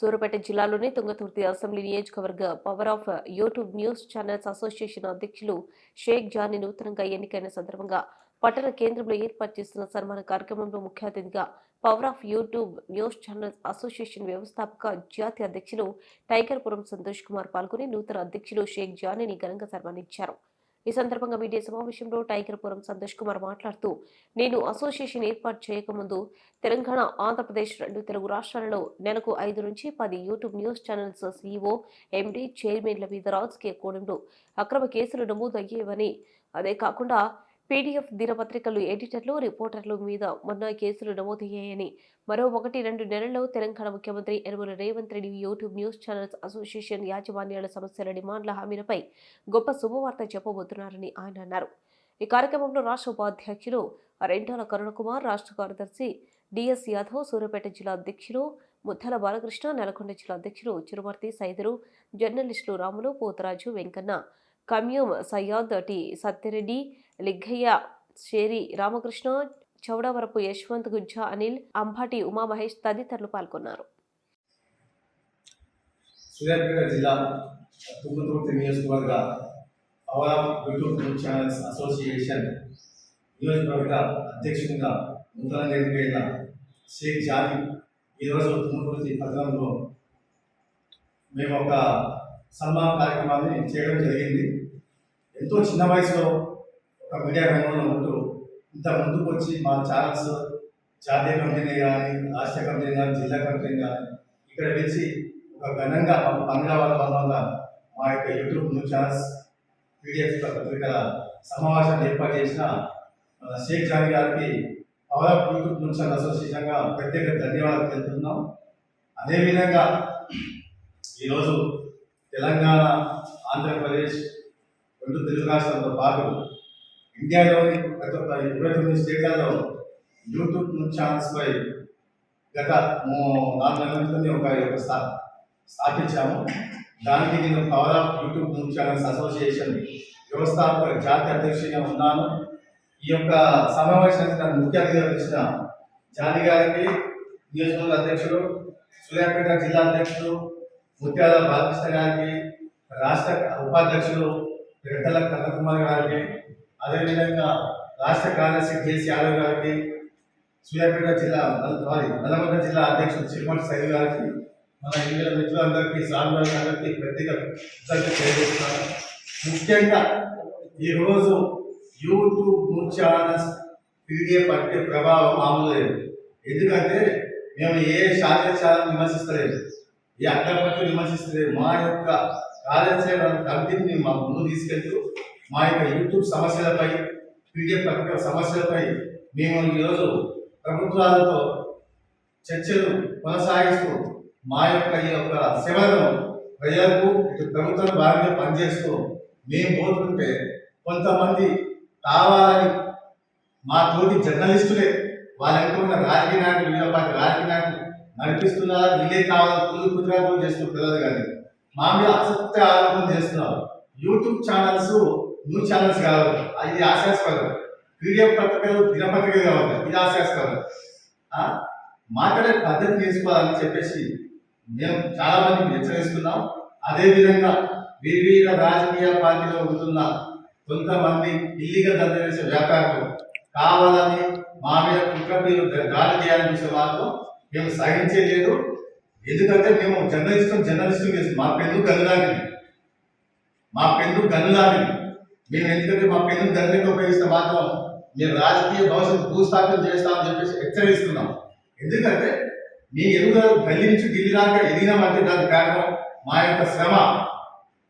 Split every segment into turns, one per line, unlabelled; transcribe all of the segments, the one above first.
సూర్యాపేట జిల్లాలోని తుంగతుర్తి అసెంబ్లీ నియోజకవర్గ power of YouTube news channels association అధ్యక్షులు షేక్ జానీ నూతనంగా ఎన్నికైన సందర్భంగా పట్టణ కేంద్రంలో ఏర్పాటు చేస్తున్న సన్మాన కార్యక్రమంలో ముఖ్య అతిథిగా power of YouTube news channels association వ్యవస్థాపక జాతీయ అధ్యక్షులు టైగర్పురం సంతోష్ కుమార్ పాల్గొని నూతన అధ్యక్షులు షేక్ జానీని ఘనంగా సన్మానించారు. ఈ సందర్భంగా మీడియా సమావేశంలో టైగర్పురం సంతోష్ కుమార్ మాట్లాడుతూ, నేను అసోసియేషన్ ఏర్పాటు చేయకముందు తెలంగాణ, ఆంధ్రప్రదేశ్ రెండు తెలుగు రాష్ట్రాలలో నెలకు 5 నుంచి 10 YouTube news channels CEO, MD, చైర్మన్ల మీద రాజకీయ కోణంలో అక్రమ కేసులు నమోదు అయ్యేవని, అదే కాకుండా పీడీఎఫ్ దినపత్రికలు ఎడిటర్లు, రిపోర్టర్లు మీద మొన్న కేసులు నమోదయ్యాయని, మరో 1-2 నెలల్లో తెలంగాణ ముఖ్యమంత్రి Yanamala Revanth Reddy YouTube news channels association యాజమాన్యాల సమస్యల డిమాండ్ల హామీలపై గొప్ప శుభవార్త చెప్పబోతున్నారని ఆయన అన్నారు. ఈ కార్యక్రమంలో రాష్ట్ర ఉపాధ్యక్షులు రెంటాల కరుణకుమార్, రాష్ట్ర కార్యదర్శి డిఎస్ యాదవ్, సూర్యాపేట జిల్లా అధ్యక్షులు ముద్దల బాలకృష్ణ, నల్గొండ జిల్లా అధ్యక్షులు చిరుమర్తి సైదరు, జర్నలిస్టులు రాములు, పోతరాజు, వెంకన్న, కమ్యూమ్ సయ్యాద్, టి సత్యరెడ్డి, లిగ్గయ్య, షేరి రామకృష్ణ, చౌడవరపు యశ్వంత్, గుజ్జా అనిల్, అంబాటి ఉమామహేష్ తదితరులు పాల్గొన్నారు.
సూర్యాపేట జిల్లా తుంగతుర్తి నియోజకవర్గ power of YouTube news channels association నియోజకవర్గ అధ్యక్షునిగా నూతనంగా ఎన్నికైన షేక్ జానీ ఈరోజు తుంగతుర్తి పట్టణంలో మేము ఒక సన్మాన కార్యక్రమాన్ని చేయడం జరిగింది. ఎంతో చిన్న వయసులో ఒక మీడియా రంగంలో ఉంటూ ఇంత ముందుకు వచ్చి మా ఛానల్స్ జాతీయ కంపెనీ కానీ, రాష్ట్ర కంపెనీ కానీ, జిల్లా కంపెనీ కానీ ఇక్కడ పిలిచి ఒక ఘనంగా పండుగ మా యొక్క యూట్యూబ్ న్యూస్ ఛానల్స్ పీడిఎఫ్ పత్రికల సమావేశాన్ని ఏర్పాటు చేసిన మన షేక్ జానీ గారికి power of YouTube news channel అసోసియేషన్గా ప్రత్యేక ధన్యవాదాలు తెలుపుతున్నాం. అదేవిధంగా ఈరోజు తెలంగాణ, ఆంధ్రప్రదేశ్ రెండు తెలుగు రాష్ట్రాలతో పాటు ఇండియాలోని ప్రతి ఒక్క 29 స్టేట్లలో యూట్యూబ్ న్యూస్ ఛానల్స్పై గత 4 నెలల క్రితం ఒక స్థాపించాము. దానికి నేను power of YouTube news channels association వ్యవస్థాపక జాతీయ అధ్యక్షుడిగా ఉన్నాను. ఈ యొక్క సమావేశానికి నన్ను ముఖ్య అతిథిగా పిలిచిన జానీ గారికి, నియోజకవర్గ అధ్యక్షుడు, సూర్యాపేట జిల్లా అధ్యక్షుడు ముత్యాల బాలకృష్ణ గారికి, రాష్ట్ర ఉపాధ్యక్షులు రెంటాల కరుణకుమార్ గారికి, అదేవిధంగా రాష్ట్ర కార్యదర్శి డిఎస్ యాదవ్ గారికి, సూర్యాపేట జిల్లా నల్గొండ జిల్లా అధ్యక్షుడు చిరుమర్తి సైద్ గారికి, మన ఇండియా మిత్రులందరికీ, సాగులందరికీ ప్రత్యేక కృతజ్ఞతలు తెలియజేస్తున్నాను. ముఖ్యంగా ఈరోజు యూట్యూబ్ న్యూస్ ఛానల్స్ పీడిఎఫ్ అంటే ప్రభావం మామూలు లేదు. ఎందుకంటే మేము ఏ శాస్త్రశాలను విమర్శిస్తలేదు, ఈ అగ్రపత్రులు విమర్శిస్తలేదు. మా యొక్క కార్యాచరణ కమిటీని మా ముందు తీసుకెళ్తూ మా యొక్క యూట్యూబ్ సమస్యలపై, పీడిఎఫ్ పత్రికల సమస్యలపై మేము ఈరోజు ప్రభుత్వాలతో చర్చలు కొనసాగిస్తూ మా యొక్క ఈ యొక్క సేవలను ప్రజలకు, ప్రభుత్వం భాగంగా పనిచేస్తూ మేము పోతుంటే కొంతమంది కావాలని మా తోటి జర్నలిస్టులే వాళ్ళంటున్న రాజకీయ నాయకులు, వివిధ పార్టీ రాజకీయ నాయకులు నడిపిస్తున్నారా, వీళ్ళే కావాలని కుదురాలు చేస్తున్నారు. కానీ మా మీద అసత్య ఆరోపణ చేస్తున్నారు. యూట్యూబ్ ఛానల్స్ న్యూస్ ఛానల్స్ కావాలి, ఇది ఆశాస్పదం. పీడిఎఫ్ పత్రికలు దినపత్రికలు కావాలి, ఇది ఆశాస్పదం. మాట్లాడే పద్ధతి నేర్చుకోవాలని చెప్పేసి మేము చాలా మందికి హెచ్చరిస్తున్నాం. అదేవిధంగా వివిధ రాజకీయ పార్టీలో ఉంటున్న కొంతమంది ఇల్లీగల్ దందా చేసే వ్యాపారులు కావాలని మా మీద కుట్రపీలు దాడి చేయాలని చూసే మాత్రం మేము సహించలేదు. ఎందుకంటే మేము జర్నలిస్టు మా పెన్ను గన్నులాంటిది, మేము ఎందుకంటే మా పెన్ను గన్నుగా ఉపయోగిస్తే మాత్రం మీరు రాజకీయ భవిష్యత్తు భూస్థాపన చేస్తామని చెప్పేసి హెచ్చరిస్తున్నాం. ఎందుకంటే మీ ఎదుగుదల గల్లీ నుంచి ఢిల్లీ దాకా ఎదిగినామంటే దానికి కారణం మా యొక్క శ్రమ,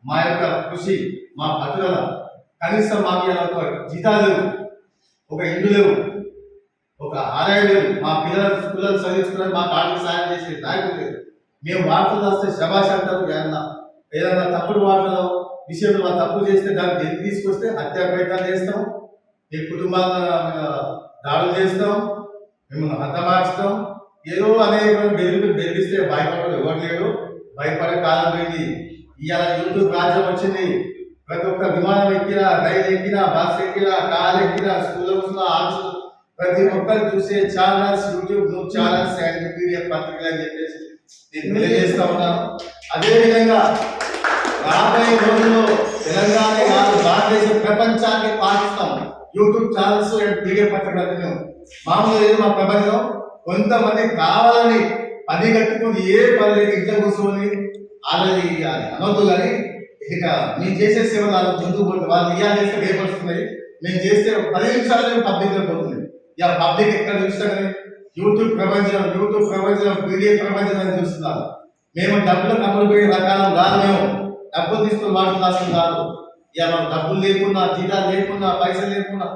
మా యొక్క కృషి, మా పట్టుదల. కనీసం మాకు ఒక జీతాలు లేవు, ఒక ఇల్లు లేవు, ఒక ఆదాయం లేదు. మా పిల్లలు చదివించుకోవడానికి మా పార్టీకి సాయం చేసే నాయకులు లేదు. మేము వార్తలు రాస్తే శభాష్ అంటారు. ఏదన్నా తప్పుడు వార్తల విషయంలో మా తప్పు చేస్తే దాన్ని తెలివి తీసుకొస్తే హత్యా ప్రయత్నాలు చేస్తాం, మీ కుటుంబాలను దాడులు చేస్తాం, మిమ్మల్ని హతమార్చుతాం. ఏదో అనేక బెదిరిస్తే భయపడడం ఎవరు లేడు. భయపడే కాలం పోయింది. ఇవాళ యూట్యూబ్ రాజ్యం వచ్చింది. ప్రతి ఒక్క విమానం ఎక్కినా, రైలు ఎక్కినా, బస్ ఎక్కినా, కార్ ఎక్కినా, స్కూల్ ప్రతి ఒక్కరు చూసే channels YouTube channels and PDF పత్రికలు అని చెప్పేసి నేను తెలియజేస్తా ఉన్నాను. అదేవిధంగా రాబోయే రోజుల్లో తెలంగాణ కాదు భారతదేశ ప్రపంచాన్ని పాటిస్తాం. యూట్యూబ్ ఛానల్స్ అండ్ మీడియా పత్రికలను మామూలు లేదు మా ప్రపంచం. కొంతమంది కావాలని పని కట్టుకుని ఏ పని లేక ఇంట్లో కూర్చొని వాళ్ళని అనవద్దు. కానీ ఇక మేము చేసే సేవ వాళ్ళు ముందుకు పోతుంది. వాళ్ళు ఇయ్యాలు చేస్తే భయపడుతున్నాయి. మేము చేస్తే 10 నిమిషాలు పబ్లిక్ లో పోతుంది. ఇక పబ్లిక్ ఎక్కడ చూసినా కానీ యూట్యూబ్ ప్రపంచం మీడియా ప్రపంచం అని చూస్తున్నారు. మేము డబ్బులు కమ్ములు పోయే రకాలు కాదు. మేము డబ్బులు తీసుకుని వాడుతున్నాం కాదు. ఇక మాకు డబ్బులు లేకున్నా, జీతాలు లేకున్నా, పైసలు లేకున్నా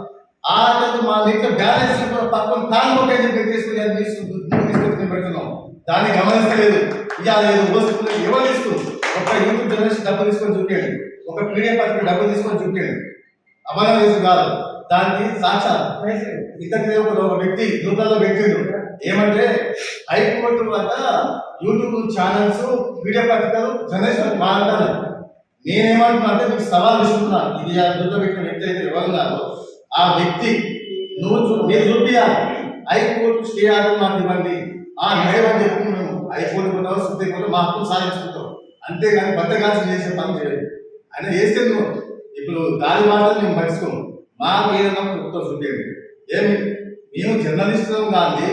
మా దగ్గర బ్యాలెన్స్ పక్కన కాలు కొట్టేసి తీసుకుని పెడుతున్నాం. దాన్ని గమనిస్తలేదు. ఇవాళ వస్తుంది ఎవరు తీసుకుని ఒక యూట్యూబ్ జర్నలిస్ట్ డబ్బులు తీసుకొని చూపించండి, ఒక మీడియా పత్రిక డబ్బులు తీసుకొని చూపించండి. అమలు చేసి కాదు. దానికి సాక్షాత్ ఇంతకు ఒక వ్యక్తి గ్రూప్లలో పెట్టిండు. ఏమంటే హైకోర్టు వద్ద యూట్యూబ్ ఛానల్స్ మీడియా పత్రికలు జర్నలిస్టులు మాట్లాడాలి. నేనేమంటున్నా అంటే మీకు సవాల్ ఇస్తున్నా. ఇది పెట్టిన వ్యక్తి అయితే ఎవరున్నారో ఆ వ్యక్తి మీరు చూపించాలి. హైకోర్టు స్టే ఆర్డర్ మాకు ఇవ్వండి. లేవని చెప్పి మేము హైకోర్టు పోతాం, సుప్రీంకోర్టు మా హక్కులు సాధించుకుంటాం. అంతేగాని బద్దగాల్సి చేసే పని చేయదు. ఆయన చేస్తే ఇప్పుడు దాని మాటలు మేము పట్టించుకోము. మాకు ఏదైనా ప్రభుత్వం చూపించండి. ఏమి మేము జర్నలిస్టులం కానీ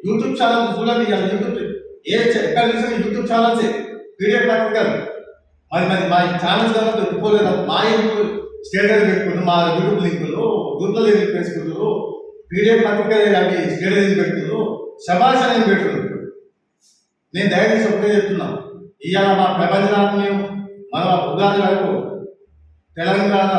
యూట్యూబ్ ఛానల్స్ చూడండి. యూట్యూబ్ ఎక్కడ చూసినా యూట్యూబ్ ఛానల్స్ మీడియా పత్రికలు మరి మా ఛానల్స్ కన్నా ఒప్పుకోలేదు. మా ఇంట్లో స్టేటస్ పెట్టుకుంటారు, మా యూట్యూబ్ లింకులు గ్రూప్లో లింక్ వేసుకుంటారు, మీడియా పత్రికలు అవి స్టేటస్ పెట్టుకుంటారు, శభాష్ అనేది పెట్టుకుంటారు. నేను దయచేసి ఒకటే చెప్తున్నాను. ఇవాళ మా ప్రపంచనాన్ని మేము మన ఉగాది వరకు తెలంగాణ